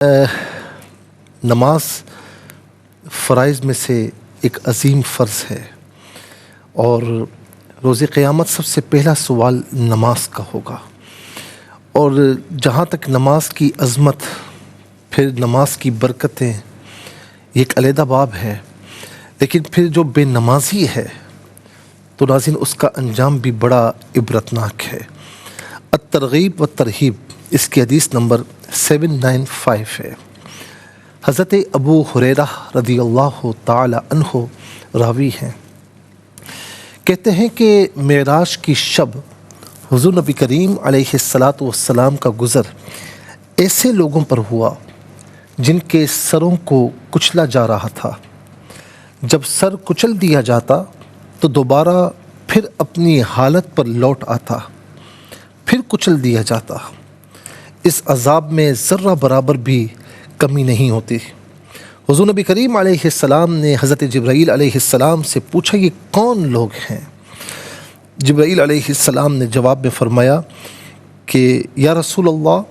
नमाज फ़राइज़ में से एक अज़ीम फ़र्ज़ है और रोज़े क़यामत सबसे पहला सवाल नमाज का होगा। और जहाँ तक नमाज की अज़मत, फिर नमाज की बरकतें, ये एक अलहदा बाब है। लेकिन फिर जो बेनमाजी है तो नाज़रीन उसका अंजाम भी बड़ा इबरतनाक है। अत-तरग़ीब व तरहीब इसकी हदीस नंबर 795 है। हज़रत अबू हुरैरा रज़ियल्लाहु ताला अन्हु रावी हैं, कहते हैं कि मेराज की शब हुज़ूर नबी करीम अलैहिस्सलातु वस्सलाम का गुज़र ऐसे लोगों पर हुआ जिनके सरों को कुचला जा रहा था। जब सर कुचल दिया जाता तो दोबारा फिर अपनी हालत पर लौट आता, फिर कुचल दिया जाता। इस अज़ाब में ज़र्रा बराबर भी कमी नहीं होती। हुज़ूर नबी करीम अलैहिस्सलाम ने हज़रत जिब्राईल अलैहिस्सलाम से पूछा, ये कौन लोग हैं? जिब्राईल अलैहिस्सलाम ने जवाब में फ़रमाया कि या रसूल अल्लाह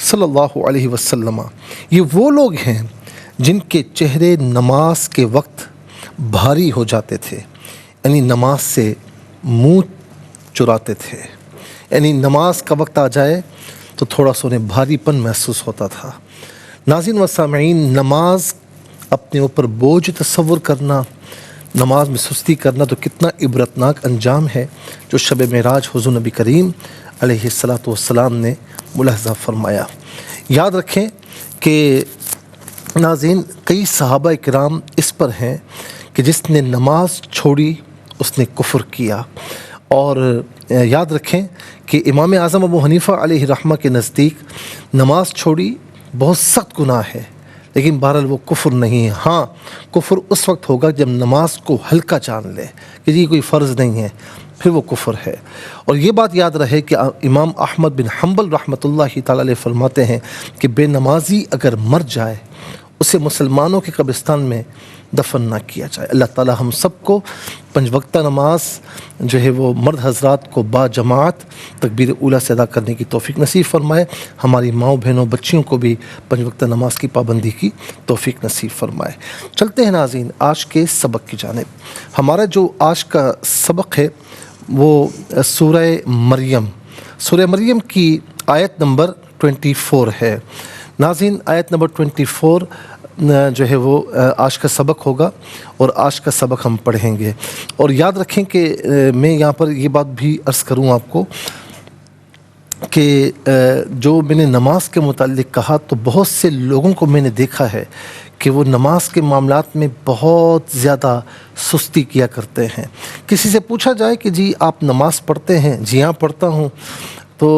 सल्लल्लाहु अलैहि वसल्लम, ये वो लोग हैं जिनके चेहरे नमाज के वक्त भारी हो जाते थे, यानी नमाज से मुँह चुराते थे। यानी नमाज का वक्त आ जाए तो थोड़ा सा उन्हें भारीपन महसूस होता था। नाज़रीन व सामईन, नमाज अपने ऊपर बोझ तस्वुर करना, नमाज में सुस्ती करना तो कितना इबरतनाक अंजाम है जो शब मेराज हुज़ूर नबी करीम अलैहिस्सलातु वस्सलाम ने मुलाहज़ा फरमाया। याद रखें कि नाज़रीन कई सहाबा किराम इस पर हैं कि जिसने नमाज छोड़ी उसने कुफ्र किया। और याद रखें कि इमाम आज़म अबू हनीफ़ा अलैहि रहमा के नज़दीक नमाज छोड़ी बहुत सख्त गुनाह है, लेकिन बहरहाल वो कुफ्र नहीं है। हाँ, कुफ्र उस वक्त होगा जब नमाज को हल्का जान ले कि ये कोई फ़र्ज़ नहीं है, फिर वो कुफ्र है। और ये बात याद रहे कि इमाम अहमद बिन हम्बल रहमतुल्लाहि तआला अलैह फरमाते हैं कि बेनमाजी अगर मर जाए उसे मुसलमानों के कब्रिस्तान में दफन ना किया जाए। अल्लाह ताला हम सबको पंज वक्ता नमाज जो है वो मर्द हज़रात को बाजमात तकबीर ऊला से अदा करने की तौफ़ीक नसीब फरमाए। हमारी माँओं बहनों बच्चियों को भी पंज वक्ता नमाज की पाबंदी की तौफ़ीक नसीब फरमाए। चलते हैं नाज़रीन आज के सबक की जानिब। हमारा जो आज का सबक है वो सूरह मरियम की आयत नंबर 24 है। नाज़रीन आयत नंबर 24 जो है वो आज का सबक होगा और आज का सबक हम पढ़ेंगे। और याद रखें कि मैं यहाँ पर ये बात भी अर्ज़ करूँ आपको कि जो मैंने नमाज के मुताल्लिक़ कहा तो बहुत से लोगों को मैंने देखा है कि वो नमाज के मामलात में बहुत ज़्यादा सुस्ती किया करते हैं। किसी से पूछा जाए कि जी आप नमाज़ पढ़ते हैं? जी हाँ पढ़ता हूँ। तो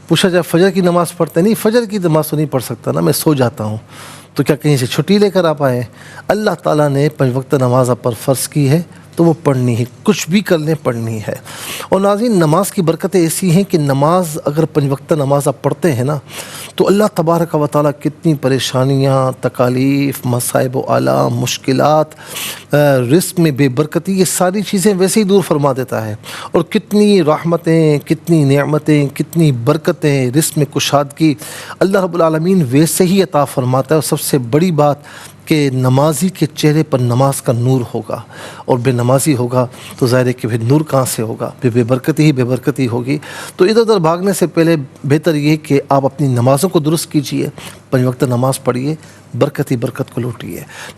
पूछा जाए फ़जर की नमाज़ पढ़ते नहीं? फ़जर की नमाज़ तो नहीं पढ़ सकता ना, मैं सो जाता हूँ। तो क्या कहीं से छुट्टी लेकर आप आए? अल्लाह ताला ने पंज वक्त नमाज आप पर फ़र्ज़ की है तो वो पढ़नी है, कुछ भी कर लें पढ़नी है। और नाज़रीन नमाज की बरकतें ऐसी हैं कि नमाज अगर पंज वक्त नमाज आप पढ़ते हैं ना तो अल्लाह तबारक व तआला कितनी परेशानियाँ, तकालीफ़, मसाइब व आला, मुश्किलात, रिज़्क़ में बेबरकती, ये सारी चीज़ें वैसे ही दूर फरमा देता है। और कितनी रहमतें, कितनी नेमतें, कितनी बरकतें, रिज़्क़ में कुशादगी अल्लाह रब्बुल आलमीन वैसे ही अता फरमाता है। और सबसे बड़ी बात कि नमाजी के चेहरे पर नमाज का नूर होगा, और बेनमाजी होगा तो ज़ाहिर है कि फिर नूर कहाँ से होगा, फिर बेबरकती ही बेबरकती होगी। तो इधर उधर भागने से पहले बेहतर ये कि आप अपनी नमाज़ों को दुरुस्त कीजिए, पंज वक्त नमाज़ पढ़िए, बरकत ही बरकत को लूटिए।